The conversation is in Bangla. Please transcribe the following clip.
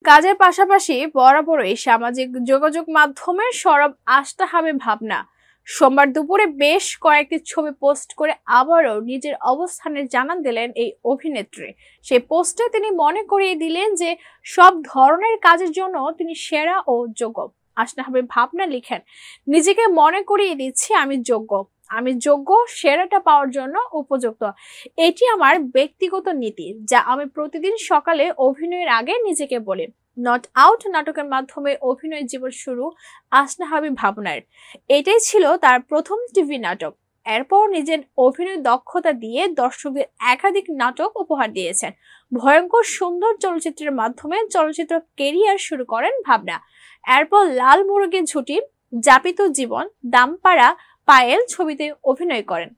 কাজের পাশাপাশি বরাবরই সামাজিক যোগাযোগ মাধ্যমে সরব আস্থা হবে ভাবনা সোমবার দুপুরে বেশ কয়েকটি ছবি পোস্ট করে আবারও নিজের অবস্থানের জানান দিলেন এই অভিনেত্রী। সেই পোস্টে তিনি মনে করিয়ে দিলেন যে সব ধরনের কাজের জন্য তিনি সেরা ও যোগ্য। আস্থা হবে ভাবনা লিখেন, নিজেকে মনে করিয়ে দিচ্ছি আমি যোগ্য, সেরাটা পাওয়ার জন্য উপযুক্ত। এটি আমার ব্যক্তিগত নীতি, যা আমি প্রতিদিন সকালে অভিনয়ের আগে নিজেকে বলি। নট আউট নাটকের মাধ্যমে অভিনয় জীবন শুরু আসমা হাবিব ভাবনার। এটাই ছিল তার প্রথম টিভি নাটক। এরপর নিজের অভিনয় দক্ষতা দিয়ে দর্শকদের একাধিক নাটক উপহার দিয়েছেন। ভয়ঙ্কর সুন্দর চলচ্চিত্রের মাধ্যমে চলচ্চিত্র কেরিয়ার শুরু করেন ভাবনা। এরপর লাল মুরগির ঝুঁটি, যাপিত জীবন, দামপাড়া, পায়েল ছবিতে অভিনয় করেন।